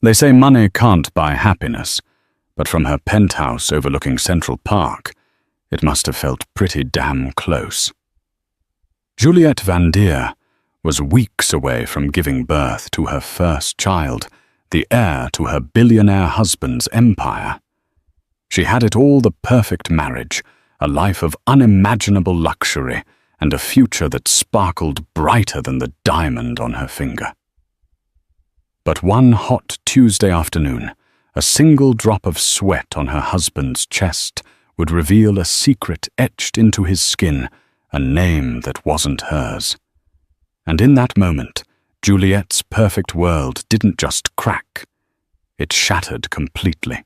They say money can't buy happiness, but from her penthouse overlooking Central Park, it must have felt pretty damn close. Juliette Van Deer was weeks away from giving birth to her first child, the heir to her billionaire husband's empire. She had it all: the perfect marriage, a life of unimaginable luxury, and a future that sparkled brighter than the diamond on her finger. But one hot Tuesday afternoon, a single drop of sweat on her husband's chest would reveal a secret etched into his skin, a name that wasn't hers. And in that moment, Juliette's perfect world didn't just crack, it shattered completely.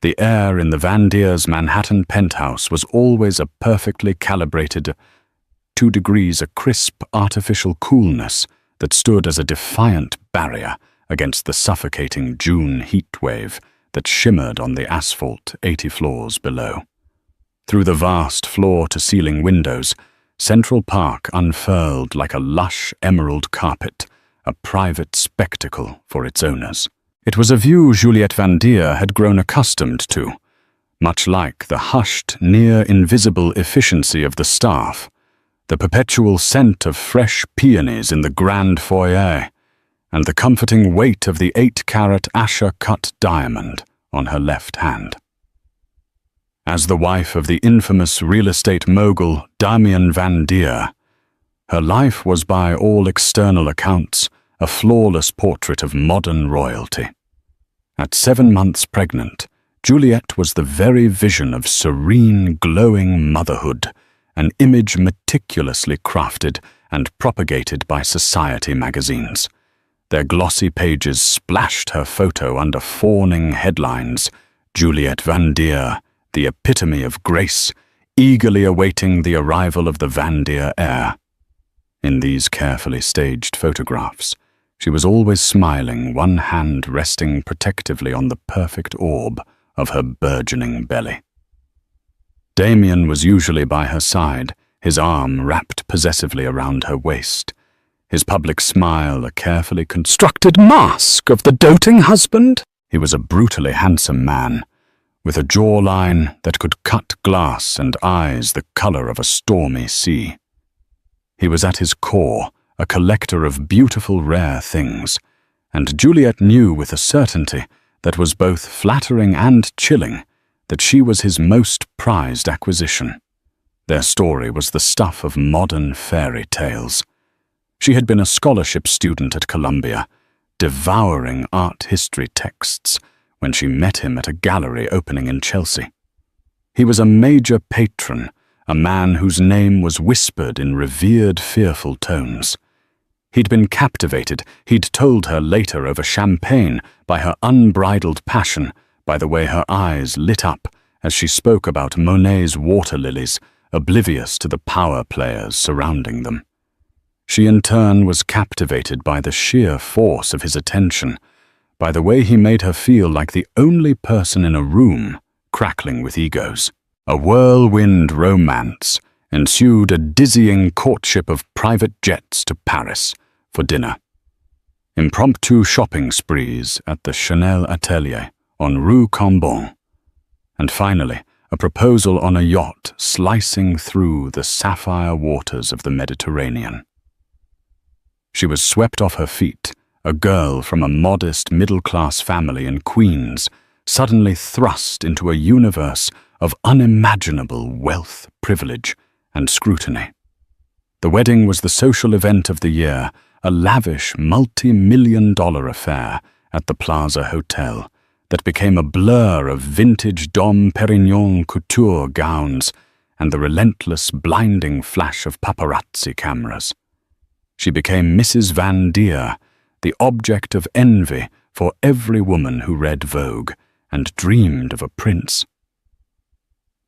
The air in the Van Deers' Manhattan penthouse was always a perfectly calibrated 2 degrees, a crisp, artificial coolness that stood as a defiant barrier against the suffocating June heat wave that shimmered on the asphalt 80 floors below. Through the vast floor-to-ceiling windows, Central Park unfurled like a lush emerald carpet, a private spectacle for its owners. It was a view Juliette Van Deer had grown accustomed to, much like the hushed, near-invisible efficiency of the staff, the perpetual scent of fresh peonies in the grand foyer, and the comforting weight of the 8-carat Asher-cut diamond on her left hand. As the wife of the infamous real estate mogul Damien Van Deer, her life was by all external accounts a flawless portrait of modern royalty. At 7 months pregnant, Juliette was the very vision of serene, glowing motherhood, an image meticulously crafted and propagated by society magazines. Their glossy pages splashed her photo under fawning headlines: Juliette Van Deer, the epitome of grace, eagerly awaiting the arrival of the Van Deer heir. In these carefully staged photographs, she was always smiling, one hand resting protectively on the perfect orb of her burgeoning belly. Damien was usually by her side, his arm wrapped possessively around her waist, his public smile a carefully constructed mask of the doting husband. He was a brutally handsome man, with a jawline that could cut glass and eyes the color of a stormy sea. He was at his core a collector of beautiful rare things, and Juliette knew with a certainty that was both flattering and chilling that she was his most prized acquisition. Their story was the stuff of modern fairy tales. She had been a scholarship student at Columbia, devouring art history texts, when she met him at a gallery opening in Chelsea. He was a major patron, a man whose name was whispered in revered, fearful tones. He'd been captivated, he'd told her later over champagne, by her unbridled passion, by the way her eyes lit up as she spoke about Monet's water lilies, oblivious to the power players surrounding them. She in turn was captivated by the sheer force of his attention, by the way he made her feel like the only person in a room crackling with egos. A whirlwind romance ensued, a dizzying courtship of private jets to Paris for dinner, impromptu shopping sprees at the Chanel Atelier on Rue Cambon, and finally a proposal on a yacht slicing through the sapphire waters of the Mediterranean. She was swept off her feet, a girl from a modest middle-class family in Queens, suddenly thrust into a universe of unimaginable wealth, privilege, and scrutiny. The wedding was the social event of the year, a lavish multi-million-dollar affair at the Plaza Hotel that became a blur of vintage Dom Perignon couture gowns and the relentless, blinding flash of paparazzi cameras. She became Mrs. Van Deer, the object of envy for every woman who read Vogue and dreamed of a prince.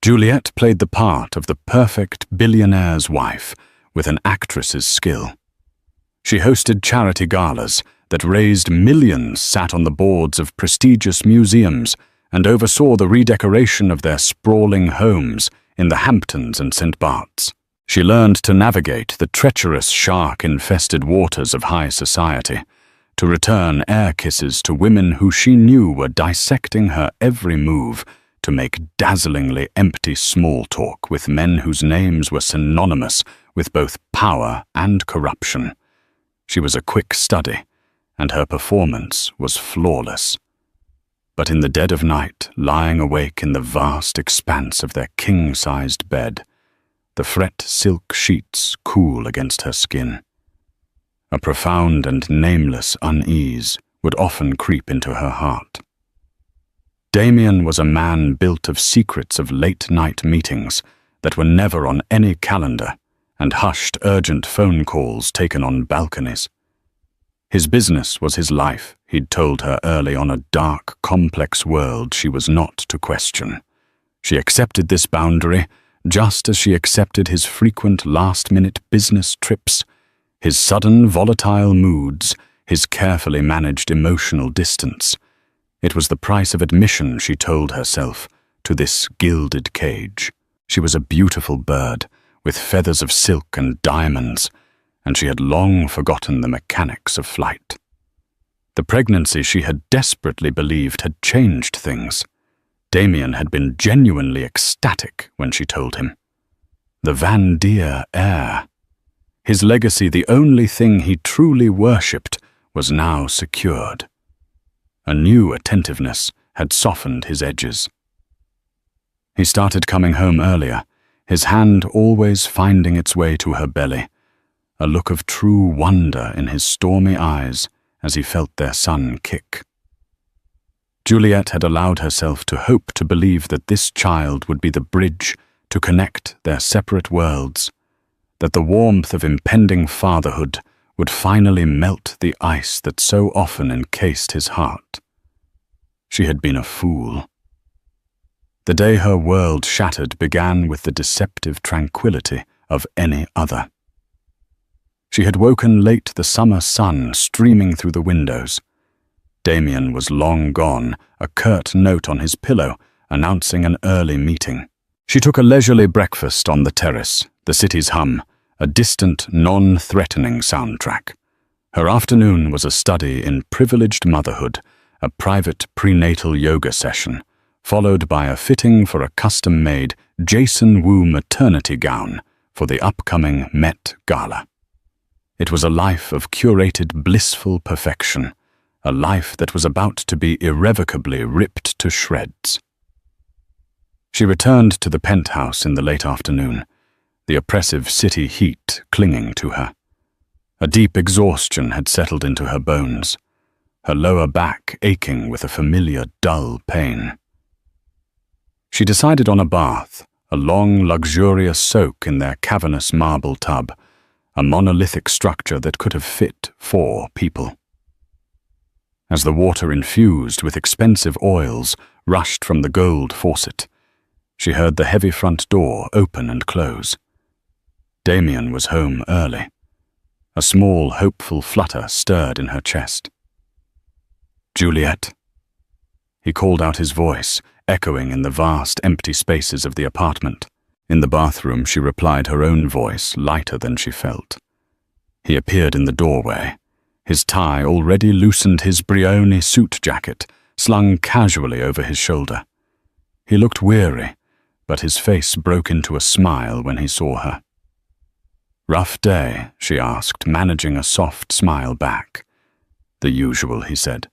Juliette played the part of the perfect billionaire's wife with an actress's skill. She hosted charity galas that raised millions, sat on the boards of prestigious museums, and oversaw the redecoration of their sprawling homes in the Hamptons and St. Barts. She learned to navigate the treacherous shark-infested waters of high society, to return air kisses to women who she knew were dissecting her every move, to make dazzlingly empty small talk with men whose names were synonymous with both power and corruption. She was a quick study, and her performance was flawless. But in the dead of night, lying awake in the vast expanse of their king-sized bed, the fret silk sheets cool against her skin, a profound and nameless unease would often creep into her heart. Damien was a man built of secrets of late-night meetings that were never on any calendar, and hushed urgent phone calls taken on balconies. His business was his life, he'd told her early on, a dark, complex world she was not to question. She accepted this boundary, just as she accepted his frequent last-minute business trips, his sudden volatile moods, his carefully managed emotional distance. It was the price of admission, she told herself, to this gilded cage. She was a beautiful bird, with feathers of silk and diamonds, and she had long forgotten the mechanics of flight. The pregnancy she had desperately believed had changed things. Damien had been genuinely ecstatic when she told him. The Vandeer heir. His legacy, the only thing he truly worshipped, was now secured. A new attentiveness had softened his edges. He started coming home earlier, his hand always finding its way to her belly, a look of true wonder in his stormy eyes as he felt their son kick. Juliet had allowed herself to hope to believe that this child would be the bridge to connect their separate worlds, that the warmth of impending fatherhood would finally melt the ice that so often encased his heart. She had been a fool. The day her world shattered began with the deceptive tranquility of any other. She had woken late, the summer sun streaming through the windows. Damien was long gone, a curt note on his pillow announcing an early meeting. She took a leisurely breakfast on the terrace, the city's hum, a distant, non-threatening soundtrack. Her afternoon was a study in privileged motherhood, a private prenatal yoga session, followed by a fitting for a custom-made Jason Wu maternity gown for the upcoming Met Gala. It was a life of curated blissful perfection, a life that was about to be irrevocably ripped to shreds. She returned to the penthouse in the late afternoon, the oppressive city heat clinging to her. A deep exhaustion had settled into her bones, her lower back aching with a familiar dull pain. She decided on a bath, a long, luxurious soak in their cavernous marble tub, a monolithic structure that could have fit 4 people. As the water infused with expensive oils rushed from the gold faucet, she heard the heavy front door open and close. Damien was home early. A small, hopeful flutter stirred in her chest. "Juliet." He called out, his voice echoing in the vast, empty spaces of the apartment. In the bathroom, she replied, her own voice lighter than she felt. He appeared in the doorway. His tie already loosened his Brioni suit jacket, slung casually over his shoulder. He looked weary, but his face broke into a smile when he saw her. "Rough day?" she asked, managing a soft smile back. "The usual," he said,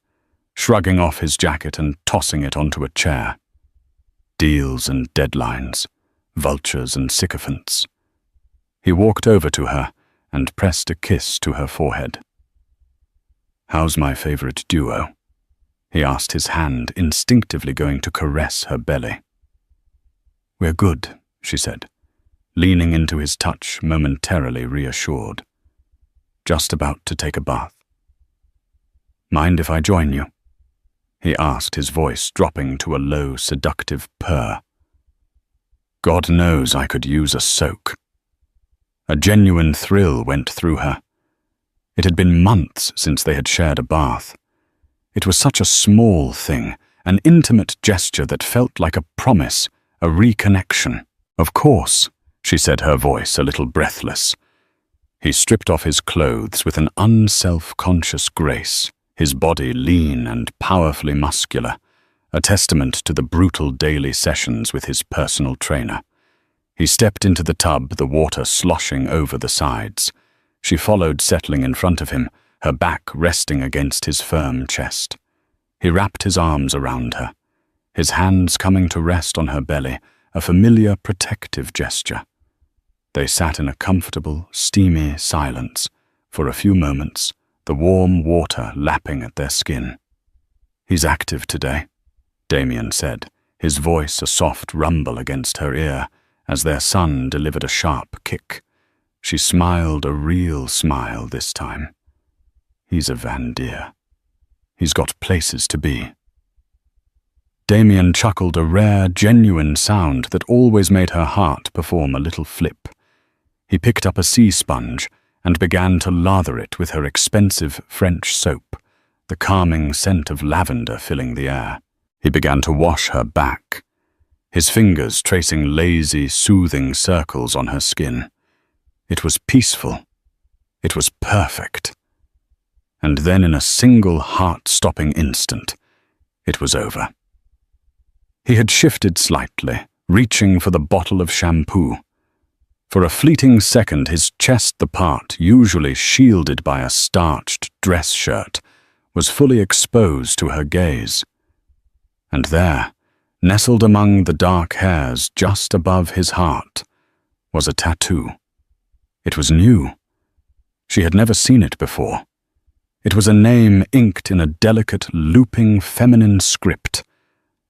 shrugging off his jacket and tossing it onto a chair. "Deals and deadlines, vultures and sycophants." He walked over to her and pressed a kiss to her forehead. "How's my favorite duo?" he asked, his hand instinctively going to caress her belly. "We're good," she said, leaning into his touch, momentarily reassured. "Just about to take a bath." "Mind if I join you?" he asked, his voice dropping to a low, seductive purr. God knows I could use a soak. A genuine thrill went through her. It had been months since they had shared a bath. It was such a small thing, an intimate gesture that felt like a promise, a reconnection. "Of course," she said, her voice a little breathless. He stripped off his clothes with an unself-conscious grace, his body lean and powerfully muscular, a testament to the brutal daily sessions with his personal trainer. He stepped into the tub, the water sloshing over the sides. She followed, settling in front of him, her back resting against his firm chest. He wrapped his arms around her, his hands coming to rest on her belly, a familiar protective gesture. They sat in a comfortable, steamy silence, for a few moments, the warm water lapping at their skin. "He's active today," Damien said, his voice a soft rumble against her ear, as their son delivered a sharp kick. She smiled a real smile this time. "He's a Vandeer. He's got places to be." Damien chuckled a rare, genuine sound that always made her heart perform a little flip. He picked up a sea sponge and began to lather it with her expensive French soap, the calming scent of lavender filling the air. He began to wash her back, his fingers tracing lazy, soothing circles on her skin. It was peaceful. It was perfect. And then in a single heart-stopping instant, it was over. He had shifted slightly, reaching for the bottle of shampoo. For a fleeting second, his chest, the part usually shielded by a starched dress shirt, was fully exposed to her gaze. And there, nestled among the dark hairs just above his heart, was a tattoo. It was new. She had never seen it before. It was a name inked in a delicate, looping feminine script,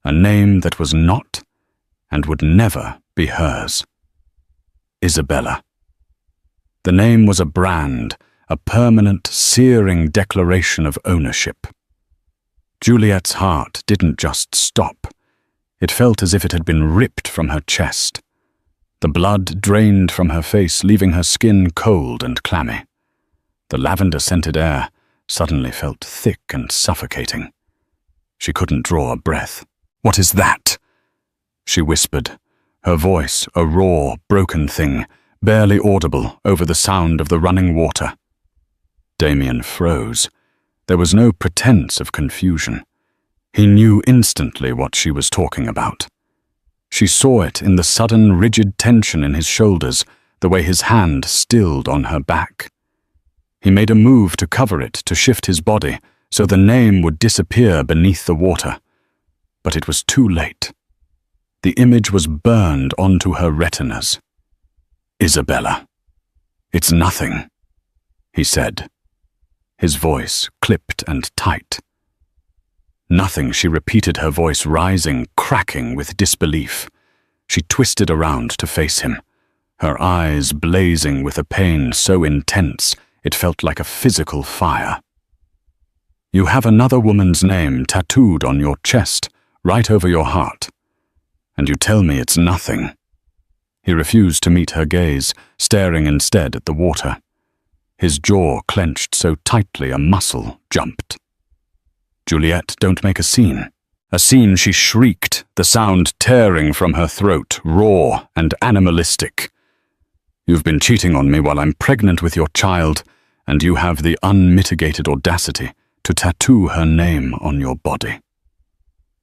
a name that was not and would never be hers. Isabella. The name was a brand, a permanent, searing declaration of ownership. Juliet's heart didn't just stop. It felt as if it had been ripped from her chest. The blood drained from her face, leaving her skin cold and clammy. The lavender-scented air suddenly felt thick and suffocating. She couldn't draw a breath. "What is that?" she whispered, her voice a raw, broken thing, barely audible over the sound of the running water. Damien froze. There was no pretense of confusion. He knew instantly what she was talking about. She saw it in the sudden, rigid tension in his shoulders, the way his hand stilled on her back. He made a move to cover it, to shift his body, so the name would disappear beneath the water. But it was too late. The image was burned onto her retinas. "Isabella. It's nothing," he said, his voice clipped and tight. "Nothing," she repeated, her voice rising, cracking with disbelief. She twisted around to face him, her eyes blazing with a pain so intense it felt like a physical fire. "You have another woman's name tattooed on your chest, right over your heart. And you tell me it's nothing." He refused to meet her gaze, staring instead at the water. His jaw clenched so tightly a muscle jumped. "Juliet, don't make a scene." A scene, she shrieked, the sound tearing from her throat, raw and animalistic. "You've been cheating on me while I'm pregnant with your child, and you have the unmitigated audacity to tattoo her name on your body."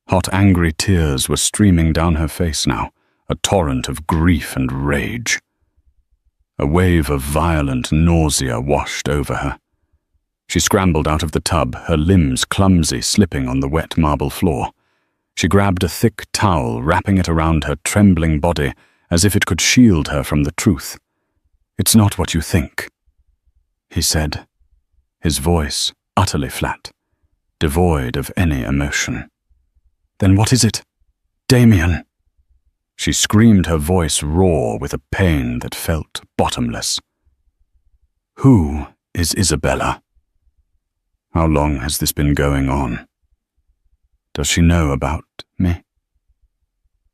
Hot, angry tears were streaming down her face now, a torrent of grief and rage. A wave of violent nausea washed over her. She scrambled out of the tub, her limbs clumsy, slipping on the wet marble floor. She grabbed a thick towel, wrapping it around her trembling body as if it could shield her from the truth. "It's not what you think," he said, his voice utterly flat, devoid of any emotion. "Then what is it? Damien!" She screamed, her voice raw with a pain that felt bottomless. "Who is Isabella? How long has this been going on? Does she know about me?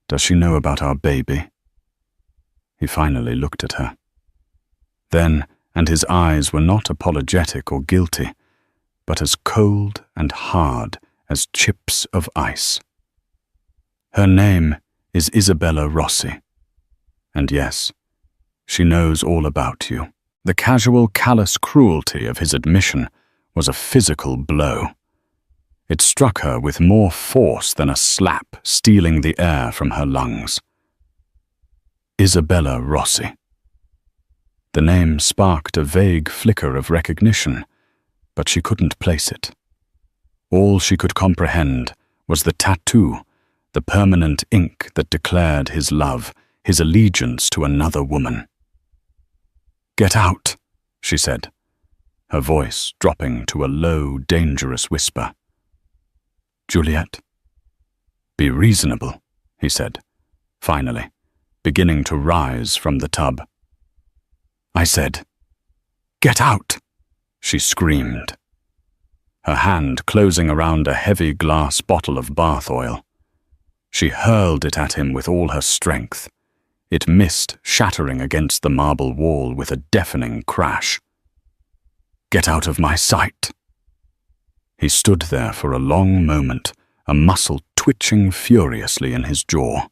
Does she know about our baby?" He finally looked at her. Then, and his eyes were not apologetic or guilty, but as cold and hard as chips of ice. "Her name is Isabella Rossi. And yes, she knows all about you." The casual, callous cruelty of his admission was a physical blow. It struck her with more force than a slap stealing the air from her lungs. Isabella Rossi. The name sparked a vague flicker of recognition, but she couldn't place it. All she could comprehend was the tattoo, the permanent ink that declared his love, his allegiance to another woman. "Get out," she said, her voice dropping to a low, dangerous whisper. "Juliet." "Be reasonable," he said, finally, beginning to rise from the tub. "I said, get out," she screamed, her hand closing around a heavy glass bottle of bath oil. She hurled it at him with all her strength. It missed, shattering against the marble wall with a deafening crash. "Get out of my sight." He stood there for a long moment, a muscle twitching furiously in his jaw.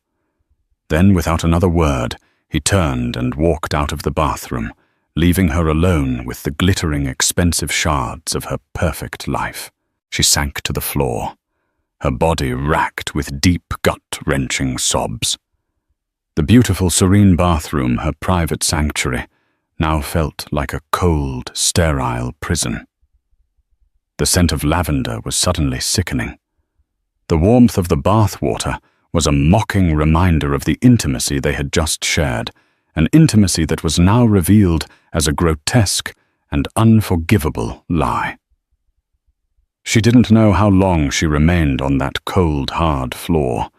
Then, without another word, he turned and walked out of the bathroom, leaving her alone with the glittering, expensive shards of her perfect life. She sank to the floor, her body racked with deep, gut-wrenching sobs. The beautiful, serene bathroom, her private sanctuary, now felt like a cold, sterile prison. The scent of lavender was suddenly sickening. The warmth of the bath water was a mocking reminder of the intimacy they had just shared, an intimacy that was now revealed as a grotesque and unforgivable lie. She didn't know how long she remained on that cold, hard floor,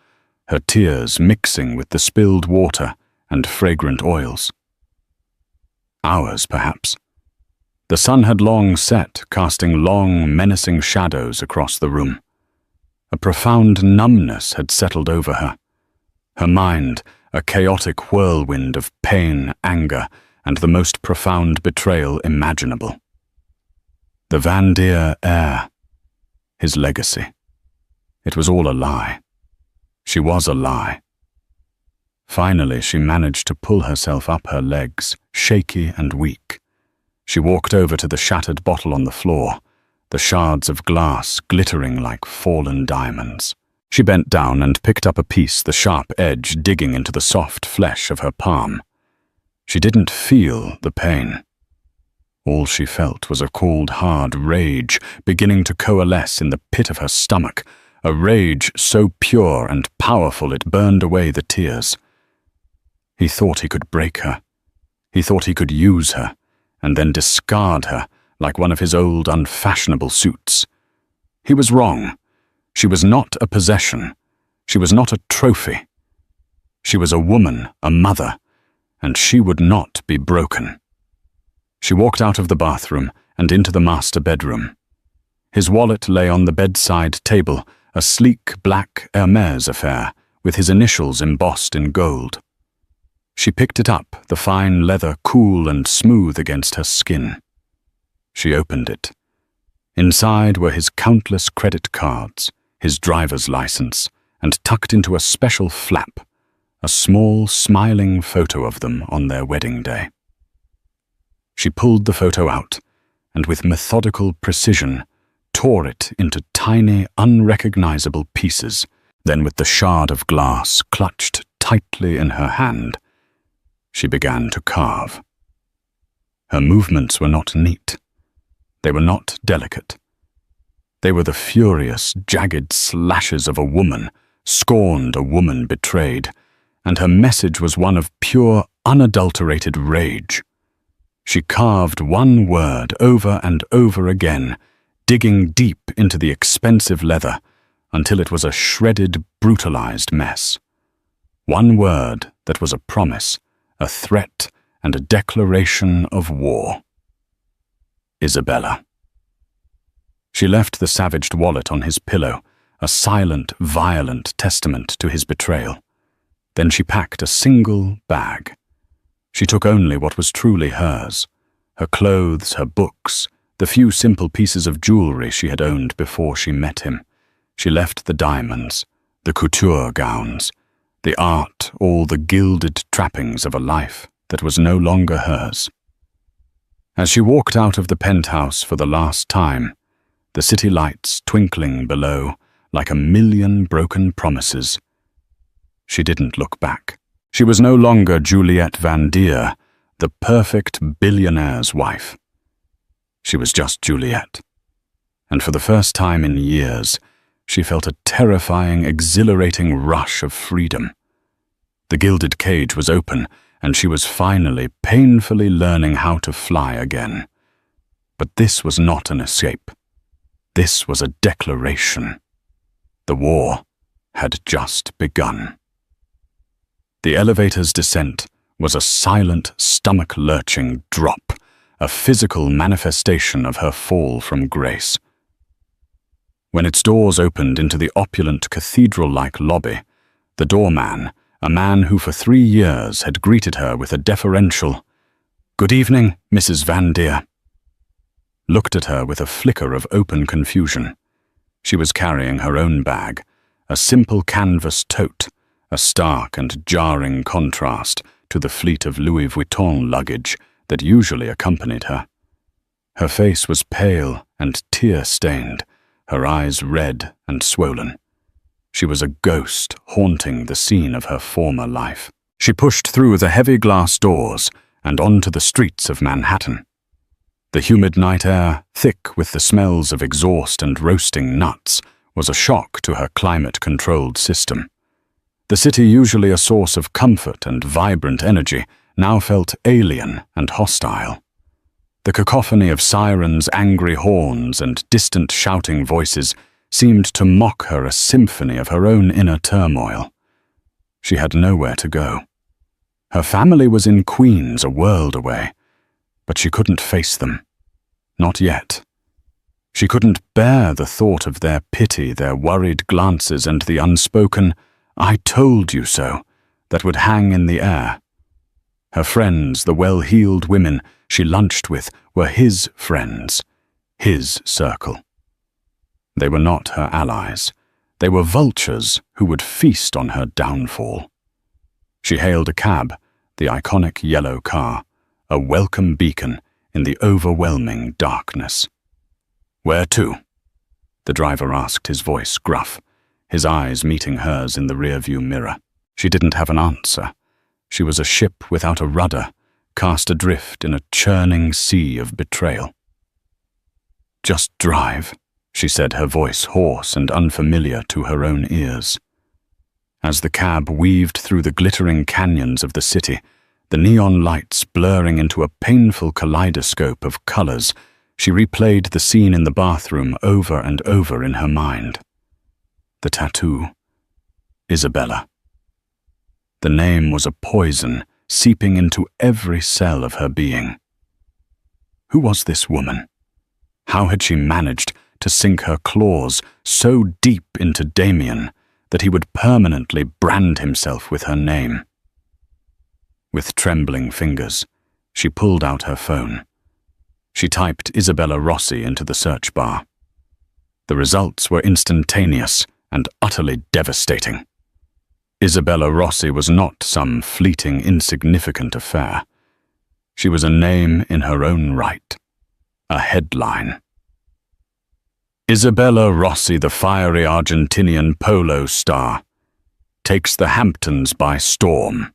her tears mixing with the spilled water and fragrant oils. Hours, perhaps. The sun had long set, casting long, menacing shadows across the room. A profound numbness had settled over her. Her mind, a chaotic whirlwind of pain, anger, and the most profound betrayal imaginable. The Vandeer heir, his legacy. It was all a lie. She was a lie. Finally, she managed to pull herself up her legs, shaky and weak. She walked over to the shattered bottle on the floor, the shards of glass glittering like fallen diamonds. She bent down and picked up a piece, the sharp edge digging into the soft flesh of her palm. She didn't feel the pain. All she felt was a cold, hard rage beginning to coalesce in the pit of her stomach, a rage so pure and powerful it burned away the tears. He thought he could break her. He thought he could use her, and then discard her like one of his old unfashionable suits. He was wrong. She was not a possession. She was not a trophy. She was a woman, a mother, and she would not be broken. She walked out of the bathroom and into the master bedroom. His wallet lay on the bedside table, a sleek black Hermès affair with his initials embossed in gold. She picked it up, the fine leather cool and smooth against her skin. She opened it. Inside were his countless credit cards, his driver's license, and tucked into a special flap, a small, smiling photo of them on their wedding day. She pulled the photo out, and with methodical precision, tore it into tiny, unrecognizable pieces. Then, with the shard of glass clutched tightly in her hand, she began to carve. Her movements were not neat. They were not delicate. They were the furious, jagged slashes of a woman, scorned, a woman betrayed, and her message was one of pure, unadulterated rage. She carved one word over and over again, digging deep into the expensive leather until it was a shredded, brutalized mess. One word that was a promise, a threat, and a declaration of war. Isabella. She left the savaged wallet on his pillow, a silent, violent testament to his betrayal. Then she packed a single bag. She took only what was truly hers, her clothes, her books, the few simple pieces of jewelry she had owned before she met him. She left the diamonds, the couture gowns, the art, all the gilded trappings of a life that was no longer hers. As she walked out of the penthouse for the last time, the city lights twinkling below like 1,000,000 broken promises, she didn't look back. She was no longer Juliette Vandeer, the perfect billionaire's wife. She was just Juliette. And for the first time in years, she felt a terrifying, exhilarating rush of freedom. The gilded cage was open, and she was finally, painfully learning how to fly again. But this was not an escape. This was a declaration. The war had just begun. The elevator's descent was a silent, stomach-lurching drop, a physical manifestation of her fall from grace. When its doors opened into the opulent cathedral-like lobby, the doorman, a man who for 3 years had greeted her with a deferential, "Good evening, Mrs. Vandeer," looked at her with a flicker of open confusion. She was carrying her own bag, a simple canvas tote, a stark and jarring contrast to the fleet of Louis Vuitton luggage that usually accompanied her. Her face was pale and tear-stained, her eyes red and swollen. She was a ghost haunting the scene of her former life. She pushed through the heavy glass doors and onto the streets of Manhattan. The humid night air, thick with the smells of exhaust and roasting nuts, was a shock to her climate-controlled system. The city, usually a source of comfort and vibrant energy, now felt alien and hostile. The cacophony of sirens, angry horns, and distant shouting voices seemed to mock her a symphony of her own inner turmoil. She had nowhere to go. Her family was in Queens, a world away, but she couldn't face them. Not yet. She couldn't bear the thought of their pity, their worried glances, and the unspoken, "I told you so," that would hang in the air. Her friends, the well-heeled women she lunched with, were his friends, his circle. They were not her allies. They were vultures who would feast on her downfall. She hailed a cab, the iconic yellow car, a welcome beacon in the overwhelming darkness. "Where to?" the driver asked, his voice gruff, his eyes meeting hers in the rearview mirror. She didn't have an answer. She was a ship without a rudder, cast adrift in a churning sea of betrayal. "Just drive," she said, her voice hoarse and unfamiliar to her own ears. As the cab weaved through the glittering canyons of the city, the neon lights blurring into a painful kaleidoscope of colors, she replayed the scene in the bathroom over and over in her mind. The tattoo. Isabella. The name was a poison seeping into every cell of her being. Who was this woman? How had she managed to sink her claws so deep into Damien that he would permanently brand himself with her name? With trembling fingers, she pulled out her phone. She typed Isabella Rossi into the search bar. The results were instantaneous and utterly devastating. Isabella Rossi was not some fleeting, insignificant affair. She was a name in her own right, a headline. Isabella Rossi, the fiery Argentinian polo star, takes the Hamptons by storm.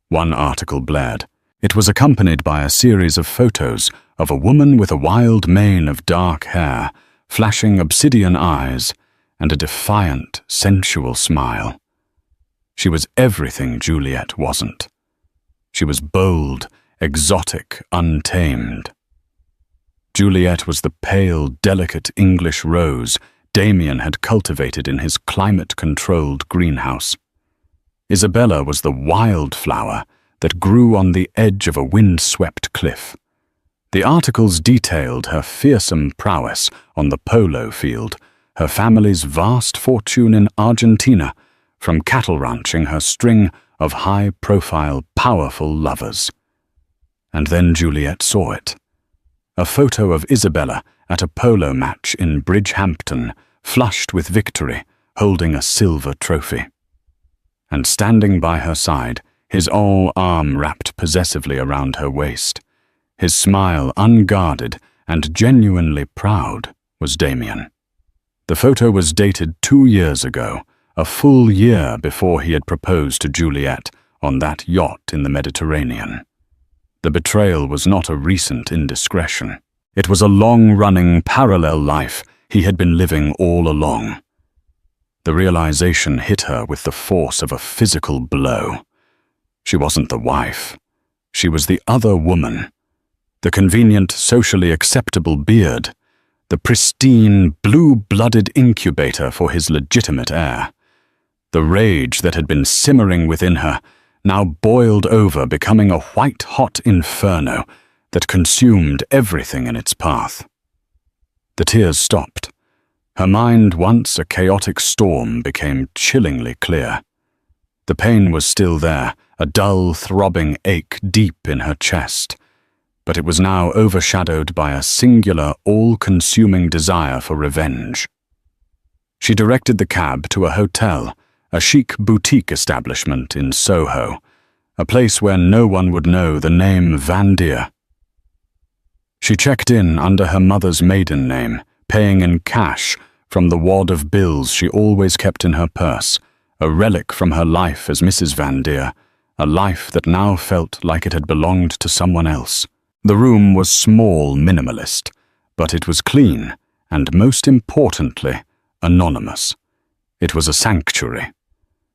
One article blared. It was accompanied by a series of photos of a woman with a wild mane of dark hair, flashing obsidian eyes, and a defiant, sensual smile. She was everything Juliette wasn't. She was bold, exotic, untamed. Juliette was the pale, delicate English rose Damien had cultivated in his climate-controlled greenhouse. Isabella was the wildflower that grew on the edge of a wind-swept cliff. The articles detailed her fearsome prowess on the polo field, her family's vast fortune in Argentina, from cattle ranching her string of high-profile, powerful lovers. And then Juliette saw it. A photo of Isabella at a polo match in Bridgehampton, flushed with victory, holding a silver trophy. And standing by her side, his arm wrapped possessively around her waist, His smile unguarded and genuinely proud was Damien. The photo was dated 2 years ago, a full year before he had proposed to Juliet on that yacht in the Mediterranean. The betrayal was not a recent indiscretion. It was a long-running parallel life he had been living all along. The realization hit her with the force of a physical blow. She wasn't the wife. She was the other woman. The convenient, socially acceptable beard, the pristine, blue-blooded incubator for his legitimate heir. The rage that had been simmering within her now boiled over, becoming a white-hot inferno that consumed everything in its path. The tears stopped. Her mind, once a chaotic storm, became chillingly clear. The pain was still there, a dull, throbbing ache deep in her chest, but it was now overshadowed by a singular, all-consuming desire for revenge. She directed the cab to a hotel, a chic boutique establishment in Soho, a place where no one would know the name Vandeer. She checked in under her mother's maiden name, paying in cash from the wad of bills she always kept in her purse, a relic from her life as Mrs. Vandeer, a life that now felt like it had belonged to someone else. The room was small, minimalist, but it was clean and, most importantly, anonymous. It was a sanctuary.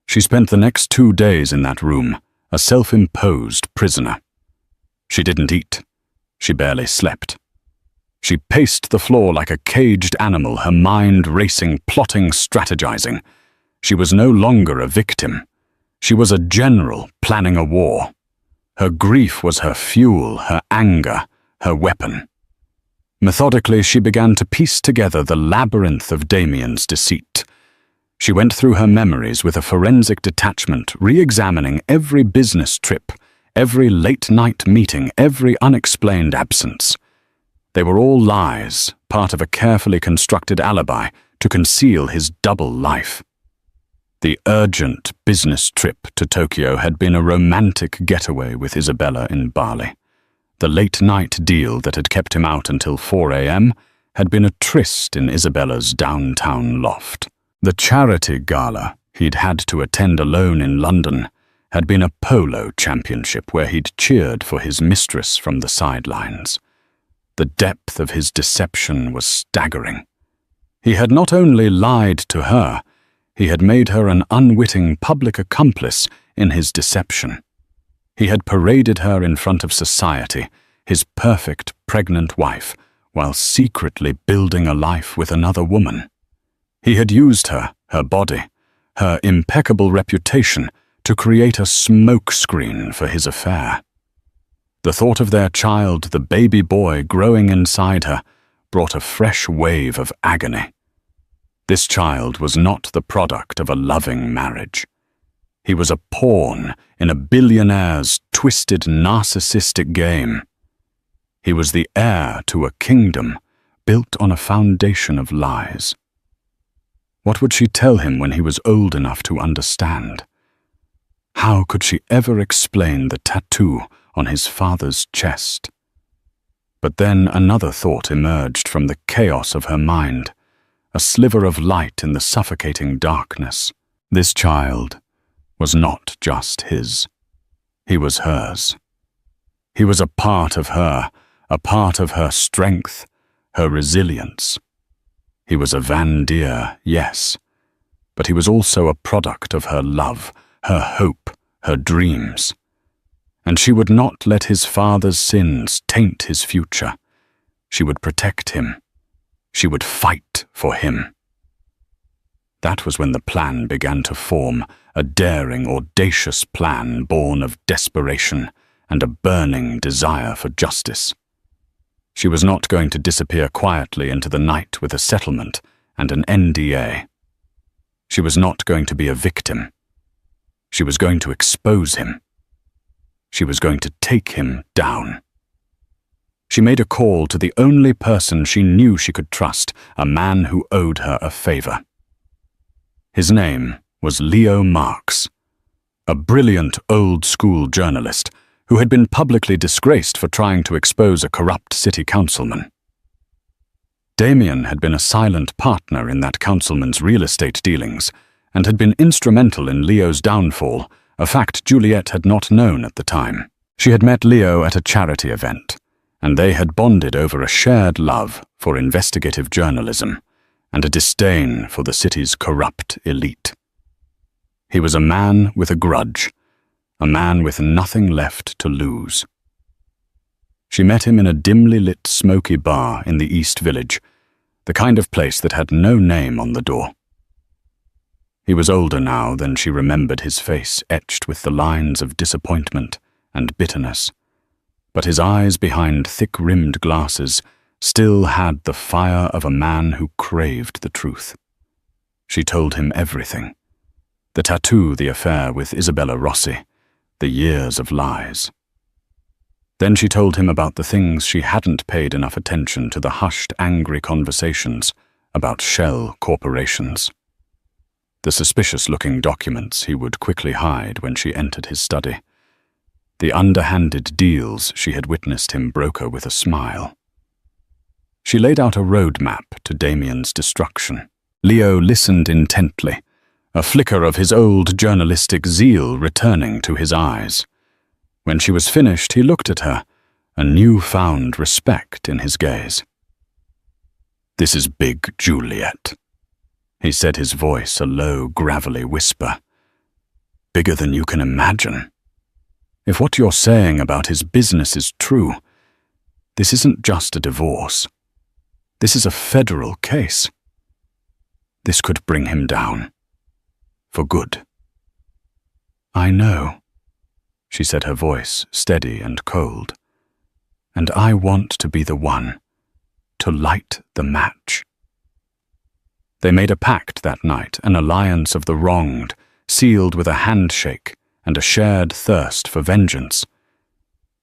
She spent the next 2 days in that room, a self-imposed prisoner. She didn't eat. She barely slept. She paced the floor like a caged animal, her mind racing, plotting, strategizing. She was no longer a victim. She was a general planning a war. Her grief was her fuel, her anger, her weapon. Methodically, she began to piece together the labyrinth of Damien's deceit. She went through her memories with a forensic detachment, re-examining every business trip, every late-night meeting, every unexplained absence. They were all lies, part of a carefully constructed alibi to conceal his double life. The urgent business trip to Tokyo had been a romantic getaway with Isabella in Bali. The late-night deal that had kept him out until 4 a.m. had been a tryst in Isabella's downtown loft. The charity gala he'd had to attend alone in London had been a polo championship where he'd cheered for his mistress from the sidelines. The depth of his deception was staggering. He had not only lied to her, he had made her an unwitting public accomplice in his deception. He had paraded her in front of society, his perfect pregnant wife, while secretly building a life with another woman. He had used her, her body, her impeccable reputation to create a smokescreen for his affair. The thought of their child, the baby boy growing inside her, brought a fresh wave of agony. This child was not the product of a loving marriage. He was a pawn in a billionaire's twisted narcissistic game. He was the heir to a kingdom built on a foundation of lies. What would she tell him when he was old enough to understand? How could she ever explain the tattoo on his father's chest? But then another thought emerged from the chaos of her mind, a sliver of light in the suffocating darkness. This child was not just his. He was hers. He was a part of her strength, her resilience. He was a Vandeer, yes, but he was also a product of her love, her hope, her dreams. And she would not let his father's sins taint his future. She would protect him. She would fight for him. That was when the plan began to form, a daring, audacious plan born of desperation and a burning desire for justice. She was not going to disappear quietly into the night with a settlement and an NDA. She was not going to be a victim. She was going to expose him. She was going to take him down. She made a call to the only person she knew she could trust, a man who owed her a favor. His name was Leo Marks, a brilliant old-school journalist who had been publicly disgraced for trying to expose a corrupt city councilman. Damien had been a silent partner in that councilman's real estate dealings and had been instrumental in Leo's downfall, a fact Juliet had not known at the time. She had met Leo at a charity event, and they had bonded over a shared love for investigative journalism and a disdain for the city's corrupt elite. He was a man with a grudge, a man with nothing left to lose. She met him in a dimly lit, smoky bar in the East Village, the kind of place that had no name on the door. He was older now than she remembered his face etched with the lines of disappointment and bitterness, but his eyes behind thick-rimmed glasses still had the fire of a man who craved the truth. She told him everything. The tattoo, the affair with Isabella Rossi, the years of lies. Then she told him about the things she hadn't paid enough attention to, the hushed, angry conversations about shell corporations. The suspicious-looking documents he would quickly hide when she entered his study. The underhanded deals she had witnessed him broker with a smile. She laid out a roadmap to Damien's destruction. Leo listened intently, a flicker of his old journalistic zeal returning to his eyes. When she was finished, he looked at her, a new-found respect in his gaze. "This is big, Juliet," he said, his voice a low, gravelly whisper. "Bigger than you can imagine. If what you're saying about his business is true, this isn't just a divorce. This is a federal case. This could bring him down. For good." "I know," she said, her voice steady and cold. "And I want to be the one to light the match." They made a pact that night, an alliance of the wronged, sealed with a handshake and a shared thirst for vengeance.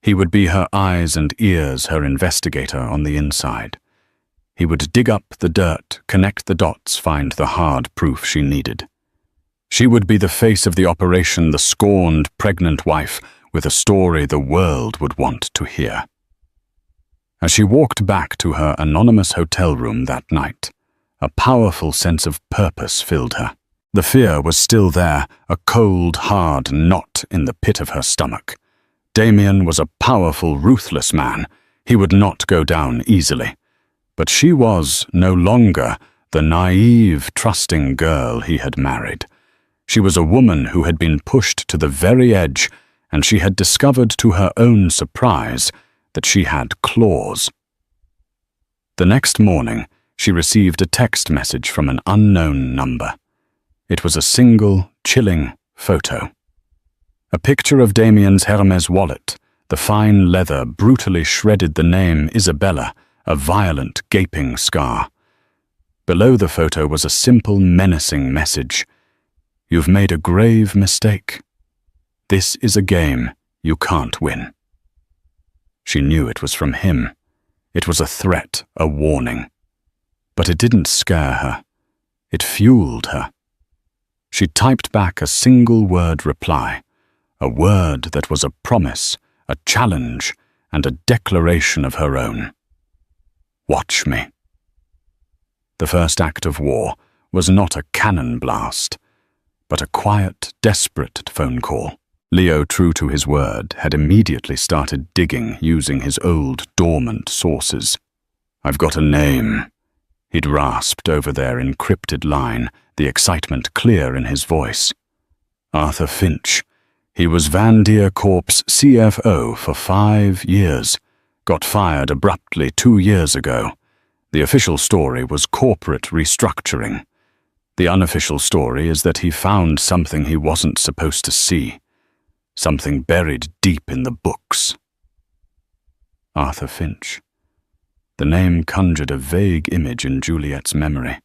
He would be her eyes and ears, her investigator on the inside. He would dig up the dirt, connect the dots, find the hard proof she needed. She would be the face of the operation, the scorned, pregnant wife with a story the world would want to hear. As she walked back to her anonymous hotel room that night, a powerful sense of purpose filled her. The fear was still there, a cold, hard knot in the pit of her stomach. Damien was a powerful, ruthless man. He would not go down easily. But she was no longer the naive, trusting girl he had married. She was a woman who had been pushed to the very edge, and she had discovered to her own surprise that she had claws. The next morning, she received a text message from an unknown number. It was a single, chilling photo. A picture of Damien's Hermes wallet. The fine leather brutally shredded the name Isabella, a violent, gaping scar. Below the photo was a simple, menacing message. "You've made a grave mistake. This is a game you can't win." She knew it was from him. It was a threat, a warning. But it didn't scare her. It fueled her. She typed back a single-word reply, a word that was a promise, a challenge, and a declaration of her own. "Watch me." The first act of war was not a cannon blast, but a quiet, desperate phone call. Leo, true to his word, had immediately started digging using his old, dormant sources. "I've got a name," he'd rasped over their encrypted line, the excitement clear in his voice. "Arthur Finch. He was Van Deer Corp's CFO for 5 years. Got fired abruptly 2 years ago. The official story was corporate restructuring. The unofficial story is that he found something he wasn't supposed to see. Something buried deep in the books." Arthur Finch. The name conjured a vague image in Juliet's memory.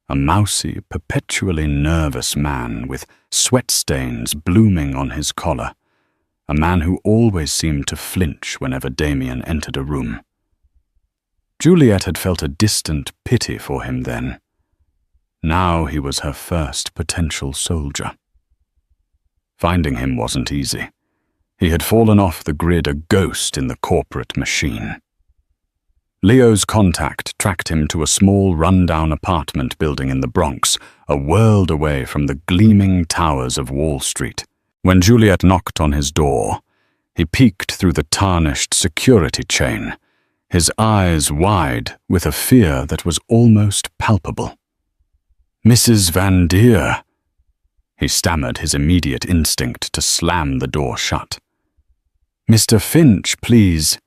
A mousy, perpetually nervous man with sweat stains blooming on his collar. A man who always seemed to flinch whenever Damien entered a room. Juliet had felt a distant pity for him then. Now he was her first potential soldier. Finding him wasn't easy. He had fallen off the grid a ghost in the corporate machine. Leo's contact tracked him to a small run-down apartment building in the Bronx, a world away from the gleaming towers of Wall Street. When Juliet knocked on his door, he peeked through the tarnished security chain, his eyes wide with a fear that was almost palpable. "Mrs. Van Deer," he stammered, his immediate instinct to slam the door shut. "Mr. Finch, please,"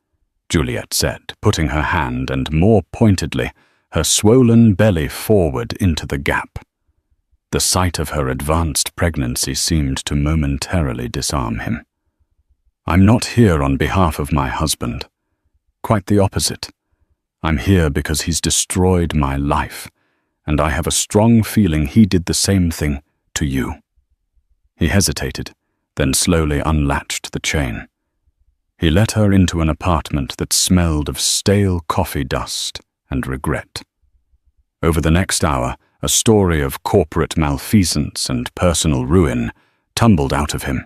Juliet said, putting her hand and, more pointedly, her swollen belly forward into the gap. The sight of her advanced pregnancy seemed to momentarily disarm him. "I'm not here on behalf of my husband. Quite the opposite. I'm here because he's destroyed my life, and I have a strong feeling he did the same thing to you." He hesitated, then slowly unlatched the chain. He let her into an apartment that smelled of stale coffee dust and regret. Over the next hour, a story of corporate malfeasance and personal ruin tumbled out of him.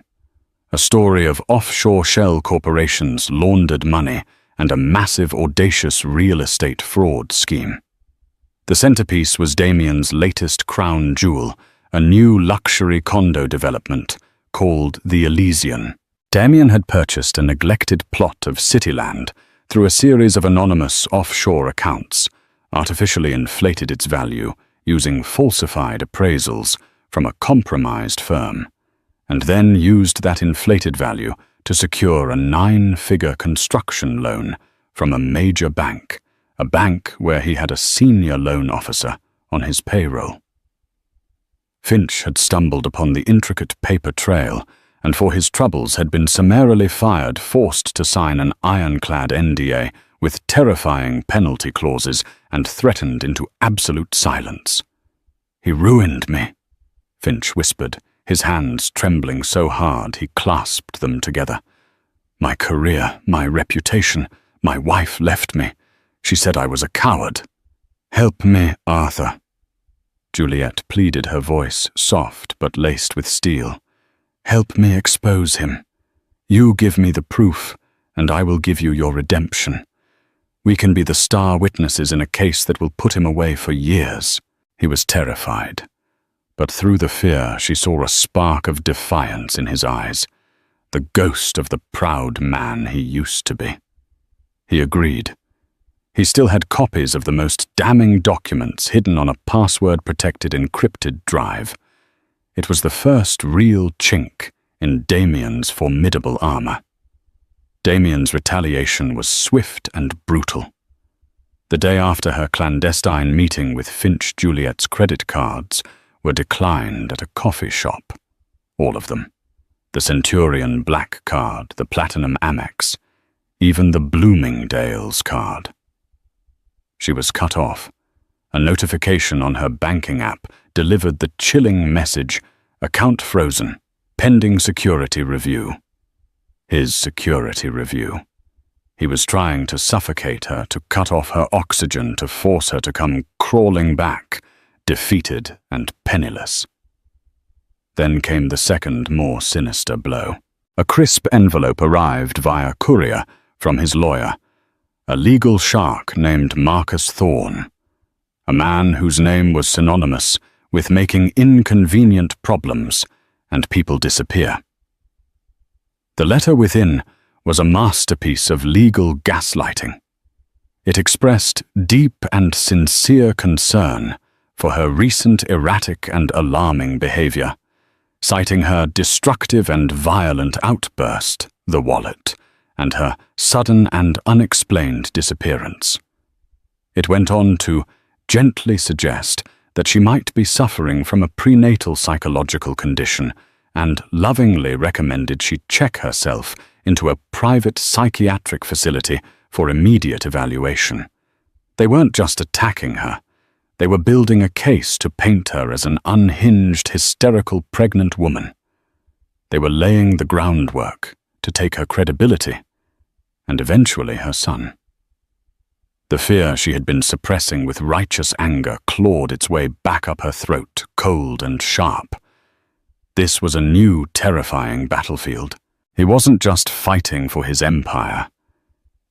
A story of offshore shell corporations laundered money and a massive, audacious real estate fraud scheme. The centerpiece was Damien's latest crown jewel, a new luxury condo development called the Elysian. Damien had purchased a neglected plot of city land through a series of anonymous offshore accounts, artificially inflated its value using falsified appraisals from a compromised firm, and then used that inflated value to secure a 9-figure construction loan from a major bank, a bank where he had a senior loan officer on his payroll. Finch had stumbled upon the intricate paper trail and for his troubles had been summarily fired, forced to sign an ironclad NDA with terrifying penalty clauses, and threatened into absolute silence. "He ruined me," Finch whispered, his hands trembling so hard he clasped them together. "My career, my reputation, my wife left me. She said I was a coward. Help me, Arthur." Juliet pleaded, her voice soft but laced with steel. "Help me expose him. You give me the proof, and I will give you your redemption. We can be the star witnesses in a case that will put him away for years." He was terrified, but through the fear she saw a spark of defiance in his eyes, the ghost of the proud man he used to be. He agreed. He still had copies of the most damning documents hidden on a password-protected encrypted drive. It was the first real chink in Damien's formidable armor. Damien's retaliation was swift and brutal. The day after her clandestine meeting with Finch, Juliet's credit cards were declined at a coffee shop. All of them. The Centurion Black card, the Platinum Amex, even the Bloomingdale's card. She was cut off. A notification on her banking app delivered the chilling message, "Account frozen, pending security review." His security review. He was trying to suffocate her, to cut off her oxygen, to force her to come crawling back, defeated and penniless. Then came the second, more sinister blow. A crisp envelope arrived via courier from his lawyer, a legal shark named Marcus Thorne, a man whose name was synonymous with making inconvenient problems and people disappear. The letter within was a masterpiece of legal gaslighting. It expressed deep and sincere concern for her recent erratic and alarming behavior, citing her destructive and violent outburst, the wallet, and her sudden and unexplained disappearance. It went on to gently suggest that she might be suffering from a prenatal psychological condition and lovingly recommended she check herself into a private psychiatric facility for immediate evaluation. They weren't just attacking her. They were building a case to paint her as an unhinged, hysterical pregnant woman. They were laying the groundwork to take her credibility and eventually her son. The fear she had been suppressing with righteous anger clawed its way back up her throat, cold and sharp. This was a new, terrifying battlefield. He wasn't just fighting for his empire.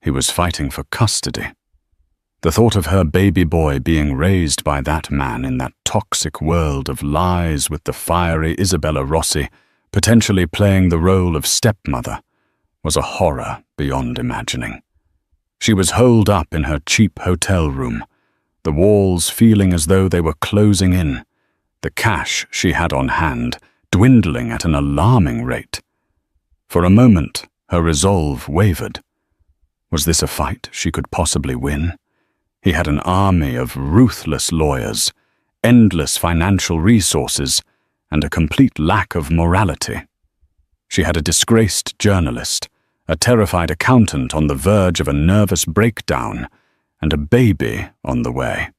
He was fighting for custody. The thought of her baby boy being raised by that man in that toxic world of lies with the fiery Isabella Rossi potentially playing the role of stepmother was a horror beyond imagining. She was holed up in her cheap hotel room, the walls feeling as though they were closing in, the cash she had on hand dwindling at an alarming rate. For a moment, her resolve wavered. Was this a fight she could possibly win? He had an army of ruthless lawyers, endless financial resources, and a complete lack of morality. She had a disgraced journalist, a terrified accountant on the verge of a nervous breakdown, and a baby on the way.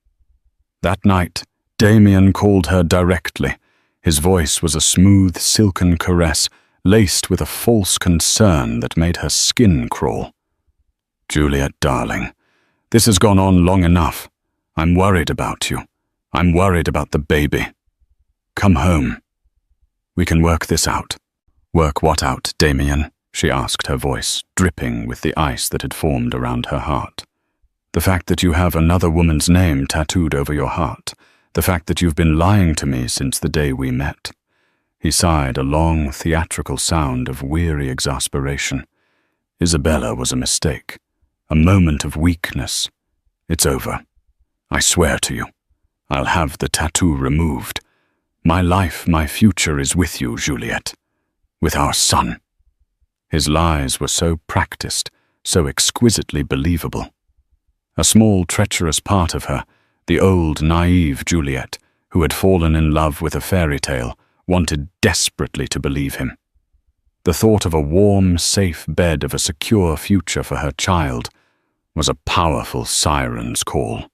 That night, Damien called her directly. His voice was a smooth, silken caress, laced with a false concern that made her skin crawl. "Juliet, darling, this has gone on long enough. I'm worried about you. I'm worried about the baby. Come home. We can work this out." "Work what out, Damien?" she asked, her voice dripping with the ice that had formed around her heart. "The fact that you have another woman's name tattooed over your heart. The fact that you've been lying to me since the day we met." He sighed, a long, theatrical sound of weary exasperation. Isabella was a mistake. A moment of weakness. It's over. I swear to you. I'll have the tattoo removed. My life, my future is with you, Juliet. With our son. His lies were so practiced, so exquisitely believable. A small, treacherous part of her, the old, naive Juliet, who had fallen in love with a fairy tale, wanted desperately to believe him. The thought of a warm, safe bed of a secure future for her child was a powerful siren's call.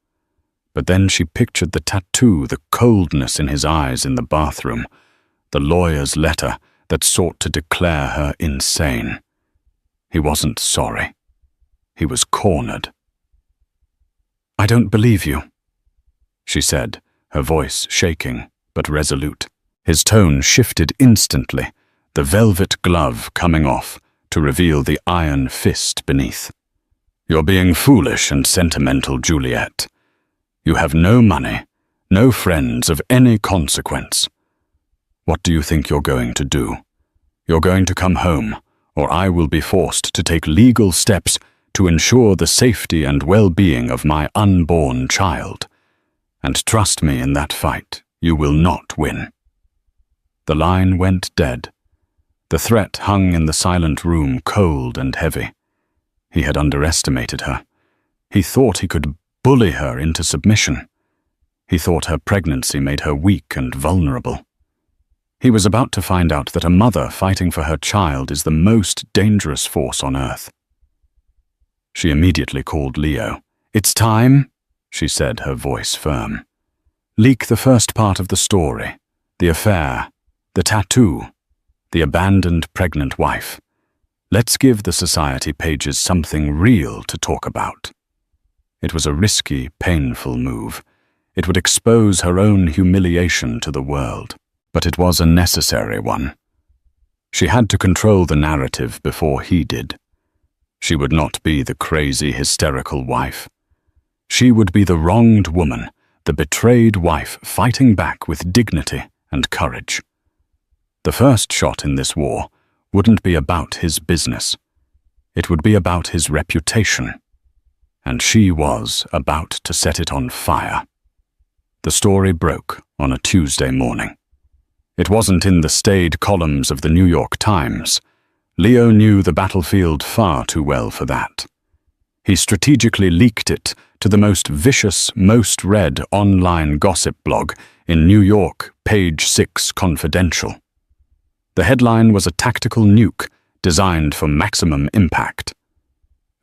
But then she pictured the tattoo, the coldness in his eyes in the bathroom, the lawyer's letter that sought to declare her insane. He wasn't sorry. He was cornered. "I don't believe you," she said, her voice shaking but resolute. His tone shifted instantly, the velvet glove coming off to reveal the iron fist beneath. "You're being foolish and sentimental, Juliet. You have no money, no friends of any consequence. What do you think you're going to do? You're going to come home, or I will be forced to take legal steps to ensure the safety and well-being of my unborn child. And trust me, in that fight, you will not win." The line went dead. The threat hung in the silent room, cold and heavy. He had underestimated her. He thought he could bully her into submission. He thought her pregnancy made her weak and vulnerable. He was about to find out that a mother fighting for her child is the most dangerous force on earth. She immediately called Leo. "It's time," she said, her voice firm. "Leak the first part of the story, the affair, the tattoo, the abandoned pregnant wife. Let's give the society pages something real to talk about." It was a risky, painful move. It would expose her own humiliation to the world, but it was a necessary one. She had to control the narrative before he did. She would not be the crazy, hysterical wife. She would be the wronged woman, the betrayed wife fighting back with dignity and courage. The first shot in this war wouldn't be about his business. It would be about his reputation. And she was about to set it on fire. The story broke on a Tuesday morning. It wasn't in the staid columns of the New York Times. Leo knew the battlefield far too well for that. He strategically leaked it to the most vicious, most read online gossip blog in New York, Page 6 Confidential. The headline was a tactical nuke designed for maximum impact.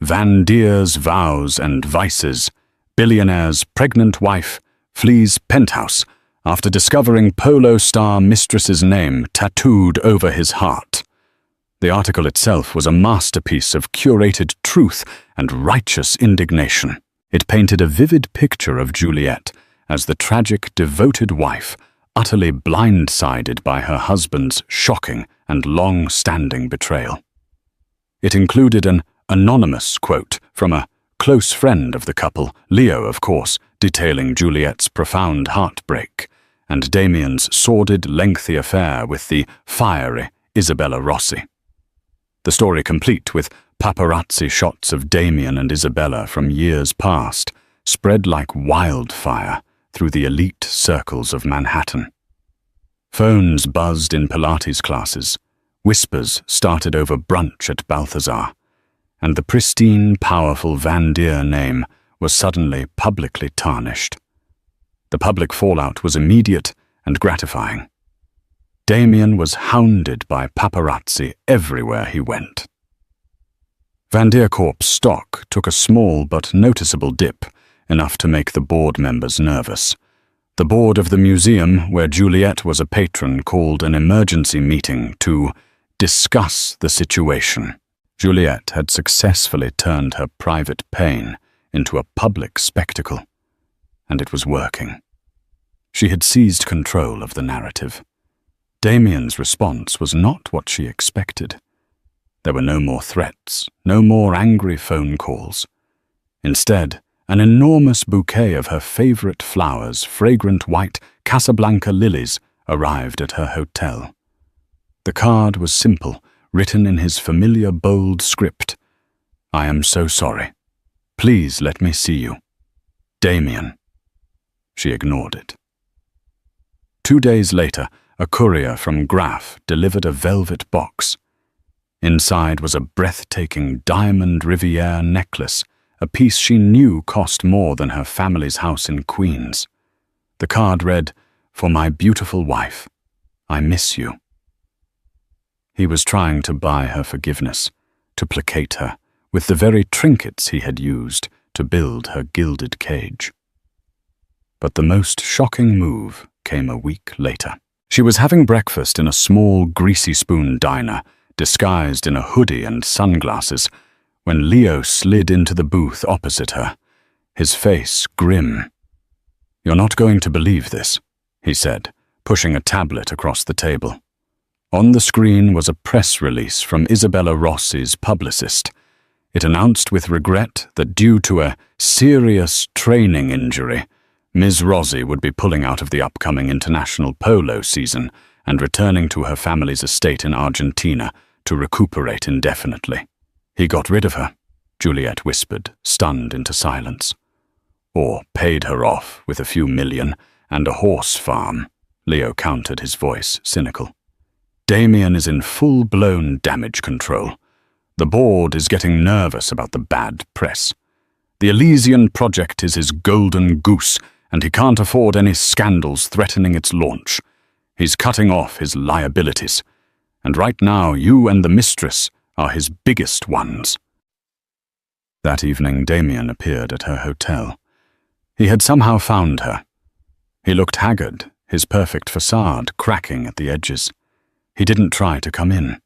Van Deer's vows and vices. Billionaire's pregnant wife flees penthouse after discovering polo star Mistress's name tattooed over his heart. The article itself was a masterpiece of curated truth and righteous indignation. It painted a vivid picture of Juliet as the tragic, devoted wife, utterly blindsided by her husband's shocking and long-standing betrayal. It included an anonymous quote from a close friend of the couple, Leo, of course, detailing Juliet's profound heartbreak and Damien's sordid, lengthy affair with the fiery Isabella Rossi. The story complete with paparazzi shots of Damien and Isabella from years past, spread like wildfire through the elite circles of Manhattan. Phones buzzed in Pilates classes, whispers started over brunch at Balthazar, and the pristine, powerful Vandeer name was suddenly publicly tarnished. The public fallout was immediate and gratifying. Damien was hounded by paparazzi everywhere he went. Vandeer Corp's stock took a small but noticeable dip, enough to make the board members nervous. The board of the museum, where Juliet was a patron, called an emergency meeting to discuss the situation. Juliet had successfully turned her private pain into a public spectacle, and it was working. She had seized control of the narrative. Damien's response was not what she expected. There were no more threats, no more angry phone calls. Instead, an enormous bouquet of her favorite flowers, fragrant white Casablanca lilies, arrived at her hotel. The card was simple, written in his familiar bold script. "I am so sorry. Please let me see you. Damien." She ignored it. 2 days later, a courier from Graff delivered a velvet box. Inside was a breathtaking diamond Riviere necklace, a piece she knew cost more than her family's house in Queens. The card read, "For my beautiful wife, I miss you." He was trying to buy her forgiveness, to placate her, with the very trinkets he had used to build her gilded cage. But the most shocking move came a week later. She was having breakfast in a small, greasy spoon diner, disguised in a hoodie and sunglasses, when Leo slid into the booth opposite her, his face grim. "You're not going to believe this," he said, pushing a tablet across the table. On the screen was a press release from Isabella Rossi's publicist. It announced with regret that due to a serious training injury, Ms. Rossi would be pulling out of the upcoming international polo season and returning to her family's estate in Argentina to recuperate indefinitely. "He got rid of her," Juliet whispered, stunned into silence. "Or paid her off with a few million and a horse farm," Leo countered, his voice cynical. "Damien is in full-blown damage control. The board is getting nervous about the bad press. The Elysian project is his golden goose, and he can't afford any scandals threatening its launch. He's cutting off his liabilities. And right now, you and the Mistress are his biggest ones." That evening, Damien appeared at her hotel. He had somehow found her. He looked haggard, his perfect facade cracking at the edges. He didn't try to come in.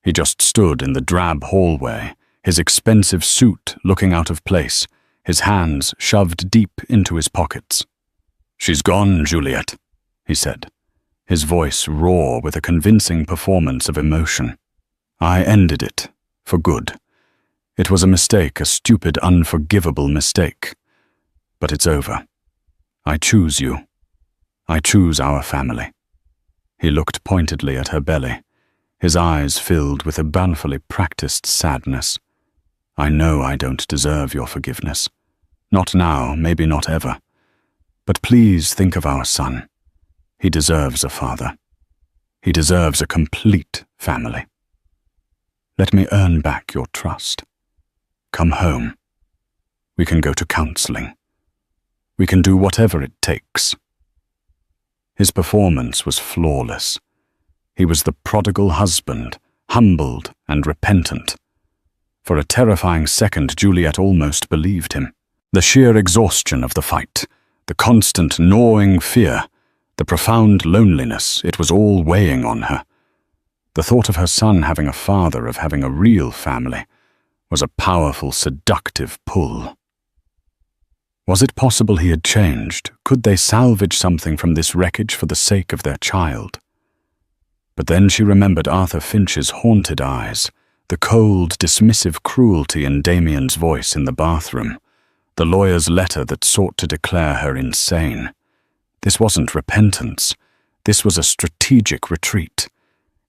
He just stood in the drab hallway, his expensive suit looking out of place, his hands shoved deep into his pockets. "She's gone, Juliet," he said, his voice raw with a convincing performance of emotion. "I ended it, for good. It was a mistake, a stupid, unforgivable mistake. But it's over. I choose you. I choose our family." He looked pointedly at her belly, his eyes filled with a banefully practiced sadness. "I know I don't deserve your forgiveness. Not now, maybe not ever. But please think of our son. He deserves a father. He deserves a complete family. Let me earn back your trust. Come home. We can go to counseling. We can do whatever it takes." His performance was flawless. He was the prodigal husband, humbled and repentant. For a terrifying second, Juliet almost believed him. The sheer exhaustion of the fight, the constant gnawing fear, the profound loneliness, it was all weighing on her. The thought of her son having a father, of having a real family, was a powerful, seductive pull. Was it possible he had changed? Could they salvage something from this wreckage for the sake of their child? But then she remembered Arthur Finch's haunted eyes, The cold, dismissive cruelty in Damien's voice in the bathroom. The lawyer's letter that sought to declare her insane. This wasn't repentance. This was a strategic retreat.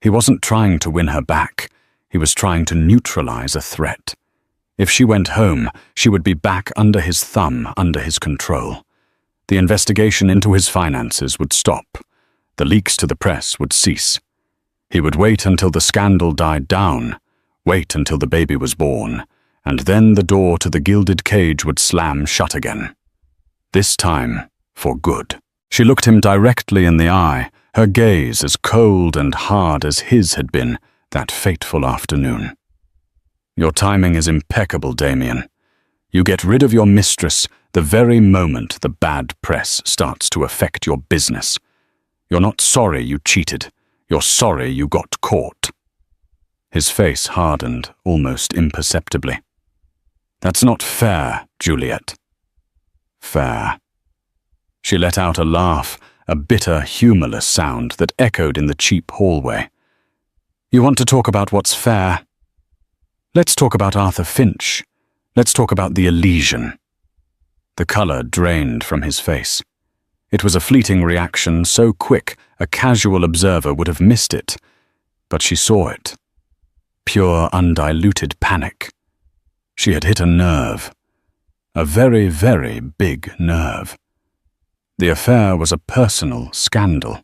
He wasn't trying to win her back. He was trying to neutralize a threat. If she went home, she would be back under his thumb, under his control. The investigation into his finances would stop. The leaks to the press would cease. He would wait until the scandal died down, wait until the baby was born, and then the door to the gilded cage would slam shut again. This time, for good. She looked him directly in the eye, her gaze as cold and hard as his had been that fateful afternoon. Your timing is impeccable, Damien. You get rid of your mistress the very moment the bad press starts to affect your business. You're not sorry you cheated. You're sorry you got caught. His face hardened almost imperceptibly. That's not fair, Juliet. Fair. She let out a laugh, a bitter, humorless sound that echoed in the cheap hallway. You want to talk about what's fair? Let's talk about Arthur Finch. Let's talk about the Elysian. The color drained from his face. It was a fleeting reaction so quick a casual observer would have missed it, but she saw it. Pure, undiluted panic. She had hit a nerve. A very, very big nerve. The affair was a personal scandal.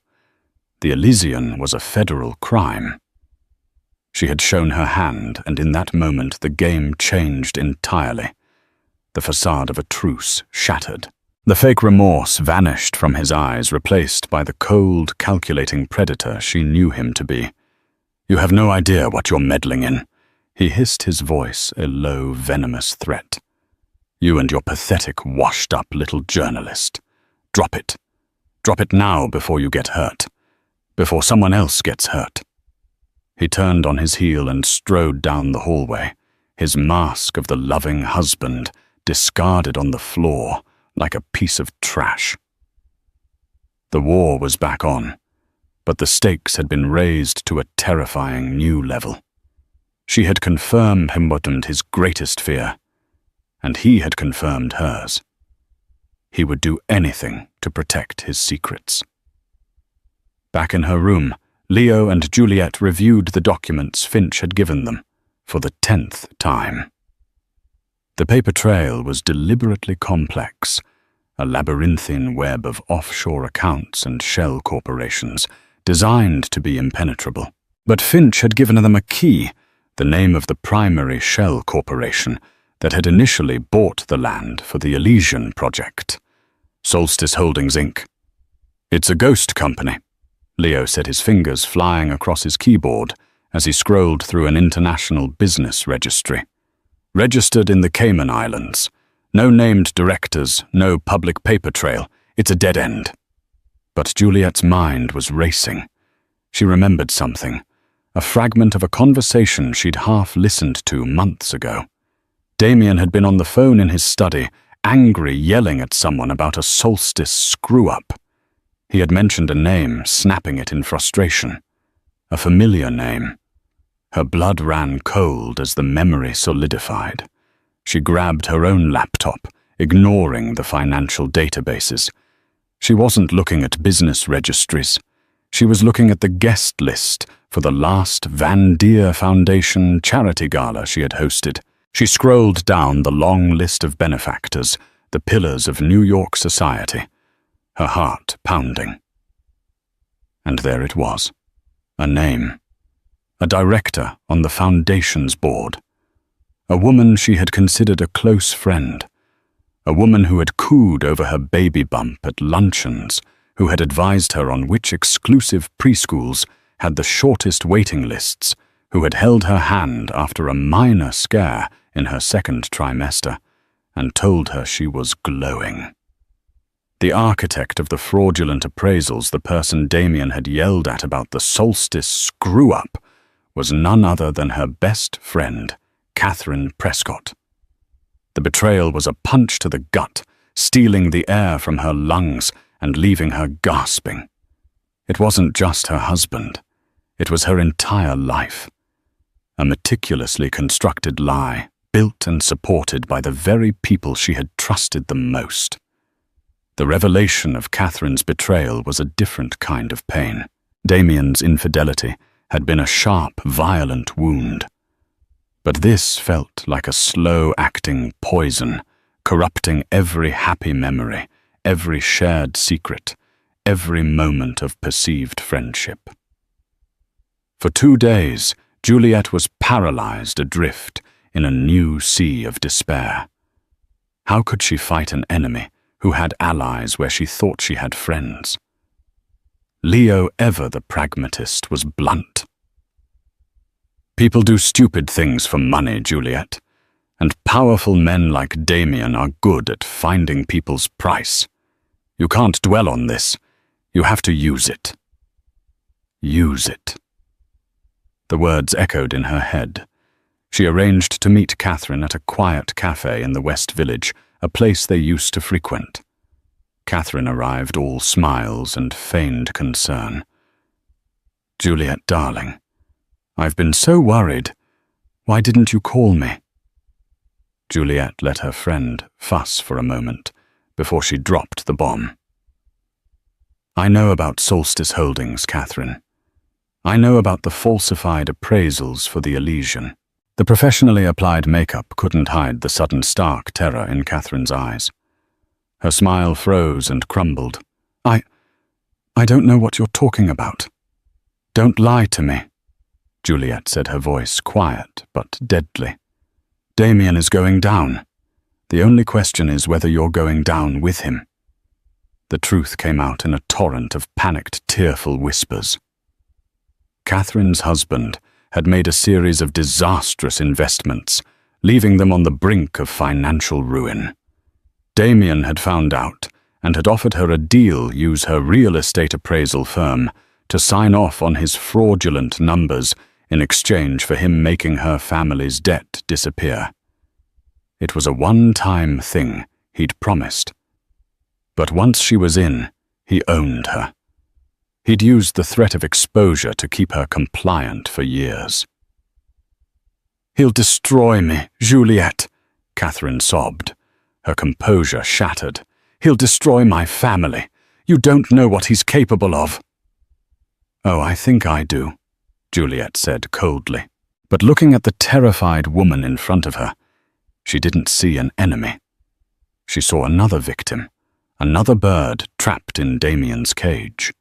The Elysian was a federal crime. She had shown her hand, and in that moment the game changed entirely. The facade of a truce shattered. The fake remorse vanished from his eyes, replaced by the cold, calculating predator she knew him to be. You have no idea what you're meddling in. He hissed, his voice a low, venomous threat. You and your pathetic, washed-up little journalist. Drop it. Drop it now before you get hurt. Before someone else gets hurt. He turned on his heel and strode down the hallway, his mask of the loving husband discarded on the floor like a piece of trash. The war was back on, but the stakes had been raised to a terrifying new level. She had confirmed his greatest fear, and he had confirmed hers. He would do anything to protect his secrets. Back in her room, Leo and Juliet reviewed the documents Finch had given them for the 10th time. The paper trail was deliberately complex, a labyrinthine web of offshore accounts and shell corporations designed to be impenetrable. But Finch had given them a key, the name of the primary shell corporation that had initially bought the land for the Elysian project. Solstice Holdings, Inc. It's a ghost company, Leo said, his fingers flying across his keyboard as he scrolled through an international business registry. Registered in the Cayman Islands. No named directors, no public paper trail. It's a dead end. But Juliet's mind was racing. She remembered something, a fragment of a conversation she'd half listened to months ago. Damien had been on the phone in his study, angry, yelling at someone about a Solstice screw-up. He had mentioned a name, snapping it in frustration. A familiar name. Her blood ran cold as the memory solidified. She grabbed her own laptop, ignoring the financial databases. She wasn't looking at business registries. She was looking at the guest list for the last Van Deer Foundation charity gala she had hosted. She scrolled down the long list of benefactors, the pillars of New York society, her heart pounding. And there it was, a name, a director on the foundation's board, a woman she had considered a close friend, a woman who had cooed over her baby bump at luncheons, who had advised her on which exclusive preschools had the shortest waiting lists, who had held her hand after a minor scare in her second trimester, and told her she was glowing. The architect of the fraudulent appraisals, the person Damien had yelled at about the Solstice screw-up, was none other than her best friend, Catherine Prescott. The betrayal was a punch to the gut, stealing the air from her lungs and leaving her gasping. It wasn't just her husband. It was her entire life. a meticulously constructed lie, built and supported by the very people she had trusted the most. The revelation of Catherine's betrayal was a different kind of pain. Damien's infidelity had been a sharp, violent wound. But this felt like a slow-acting poison, corrupting every happy memory, every shared secret, every moment of perceived friendship. For 2 days, Juliet was paralyzed adrift in a new sea of despair. How could she fight an enemy who had allies where she thought she had friends? Leo, ever the pragmatist, was blunt. People do stupid things for money, Juliet, and powerful men like Damien are good at finding people's price. You can't dwell on this. You have to use it. Use it. The words echoed in her head. She arranged to meet Catherine at a quiet cafe in the West Village, a place they used to frequent. Catherine arrived all smiles and feigned concern. "Juliet, darling, I've been so worried. Why didn't you call me?" Juliet let her friend fuss for a moment before she dropped the bomb. "I know about Solstice Holdings, Catherine. I know about the falsified appraisals for the Elysian." The professionally applied makeup couldn't hide the sudden stark terror in Catherine's eyes. Her smile froze and crumbled. I don't know what you're talking about. Don't lie to me," Juliet said, her voice quiet but deadly. "Damien is going down. The only question is whether you're going down with him." The truth came out in a torrent of panicked, tearful whispers. Catherine's husband had made a series of disastrous investments, leaving them on the brink of financial ruin. Damien had found out and had offered her a deal use her real estate appraisal firm to sign off on his fraudulent numbers in exchange for him making her family's debt disappear. It was a one-time thing he'd promised. But once she was in, he owned her. He'd used the threat of exposure to keep her compliant for years. "He'll destroy me, Juliet," Catherine sobbed, her composure shattered. "He'll destroy my family. You don't know what he's capable of." "Oh, I think I do," Juliet said coldly. But looking at the terrified woman in front of her, she didn't see an enemy. She saw another victim, another bird trapped in Damien's cage.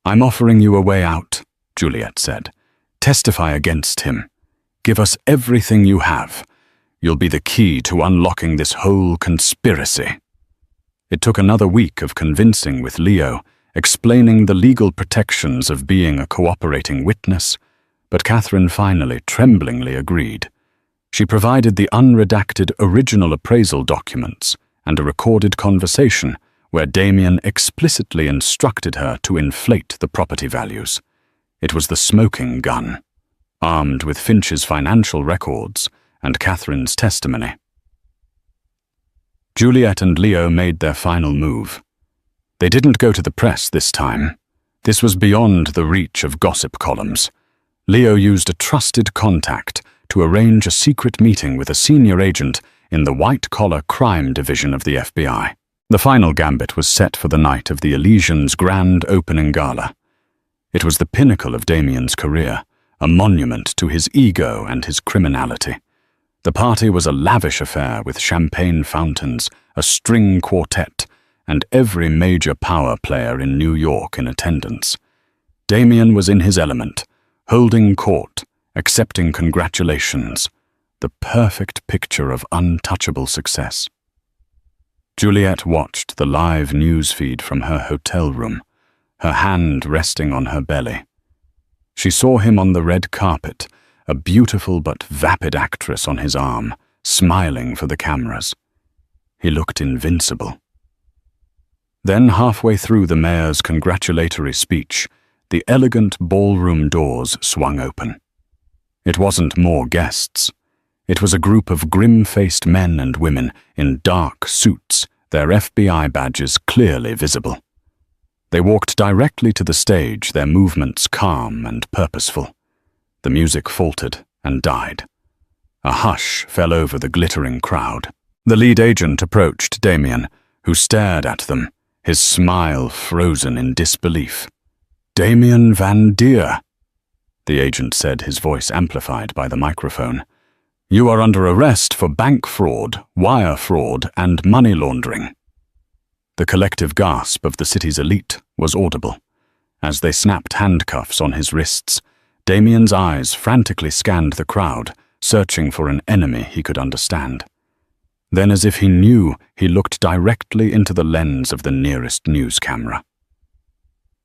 "I'm offering you a way out," Juliet said. "Testify against him. Give us everything you have. You'll be the key to unlocking this whole conspiracy." It took another week of convincing with Leo, explaining the legal protections of being a cooperating witness, but Catherine finally tremblingly agreed. She provided the unredacted original appraisal documents and a recorded conversation where Damien explicitly instructed her to inflate the property values. It was the smoking gun, armed with Finch's financial records and Catherine's testimony. Juliet and Leo made their final move. They didn't go to the press this time. This was beyond the reach of gossip columns. Leo used a trusted contact to arrange a secret meeting with a senior agent in the white-collar crime division of the FBI. The final gambit was set for the night of the Elysian's grand opening gala. It was the pinnacle of Damien's career, a monument to his ego and his criminality. The party was a lavish affair with champagne fountains, a string quartet, and every major power player in New York in attendance. Damien was in his element, holding court, accepting congratulations, the perfect picture of untouchable success. Juliet watched the live news feed from her hotel room, her hand resting on her belly. She saw him on the red carpet, a beautiful but vapid actress on his arm, smiling for the cameras. He looked invincible. Then, halfway through the mayor's congratulatory speech, the elegant ballroom doors swung open. It wasn't more guests. It was a group of grim-faced men and women in dark suits, their FBI badges clearly visible. They walked directly to the stage, their movements calm and purposeful. The music faltered, and died. A hush fell over the glittering crowd. The lead agent approached Damien, who stared at them, his smile frozen in disbelief. "Damien Van Deer," the agent said, his voice amplified by the microphone. "You are under arrest for bank fraud, wire fraud, and money laundering." The collective gasp of the city's elite was audible. As they snapped handcuffs on his wrists, Damien's eyes frantically scanned the crowd, searching for an enemy he could understand. Then, as if he knew, he looked directly into the lens of the nearest news camera.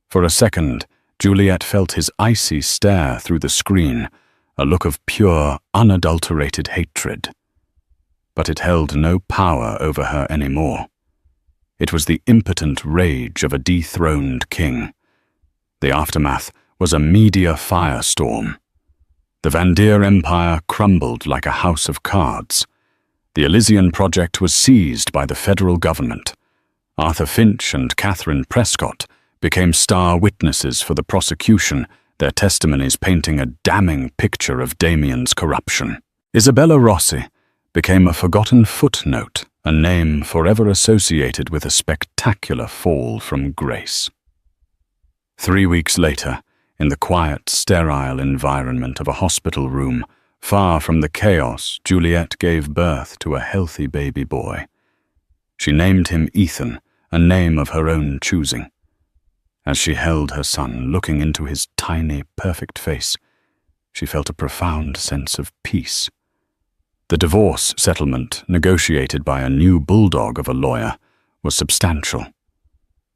For a second, Juliet felt his icy stare through the screen, a look of pure, unadulterated hatred. But it held no power over her anymore. It was the impotent rage of a dethroned king. The aftermath was a media firestorm. The Van Deer empire crumbled like a house of cards. The Elysian project was seized by the federal government. Arthur Finch and Catherine Prescott became star witnesses for the prosecution, their testimonies painting a damning picture of Damien's corruption. Isabella Rossi became a forgotten footnote, a name forever associated with a spectacular fall from grace. 3 weeks later, in the quiet, sterile environment of a hospital room, far from the chaos, Juliet gave birth to a healthy baby boy. She named him Ethan, a name of her own choosing. As she held her son, looking into his tiny, perfect face, she felt a profound sense of peace. The divorce settlement, negotiated by a new bulldog of a lawyer, was substantial.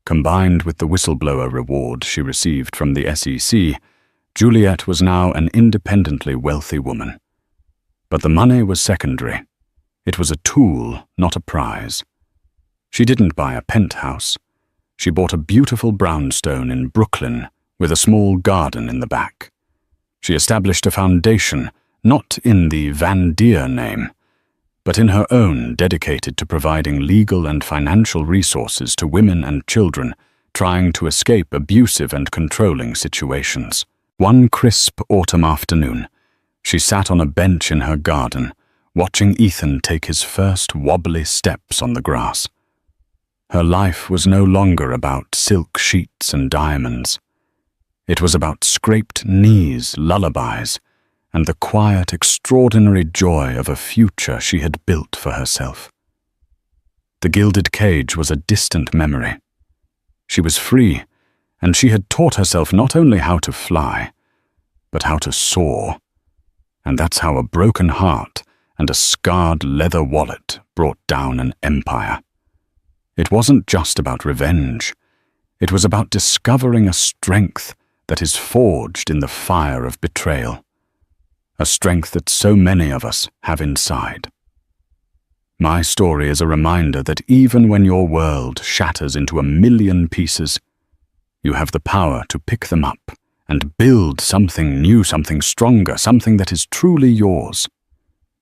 Combined with the whistleblower reward she received from the SEC, Juliet was now an independently wealthy woman. But the money was secondary. It was a tool, not a prize. She didn't buy a penthouse. She bought a beautiful brownstone in Brooklyn with a small garden in the back. She established a foundation, not in the Van Deer name, but in her own, dedicated to providing legal and financial resources to women and children trying to escape abusive and controlling situations. One crisp autumn afternoon, she sat on a bench in her garden, watching Ethan take his first wobbly steps on the grass. Her life was no longer about silk sheets and diamonds. It was about scraped knees, lullabies, and the quiet, extraordinary joy of a future she had built for herself. The gilded cage was a distant memory. She was free, and she had taught herself not only how to fly, but how to soar. And that's how a broken heart and a scarred leather wallet brought down an empire. It wasn't just about revenge. It was about discovering a strength that is forged in the fire of betrayal. A strength that so many of us have inside. My story is a reminder that even when your world shatters into a million pieces, you have the power to pick them up and build something new, something stronger, something that is truly yours.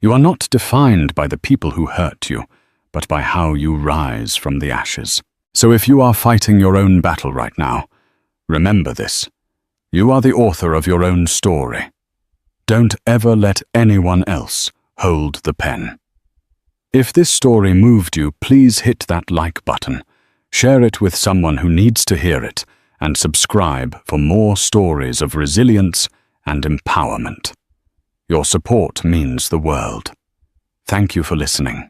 You are not defined by the people who hurt you, but by how you rise from the ashes. So if you are fighting your own battle right now, remember this. You are the author of your own story. Don't ever let anyone else hold the pen. If this story moved you, please hit that like button, share it with someone who needs to hear it, and subscribe for more stories of resilience and empowerment. Your support means the world. Thank you for listening.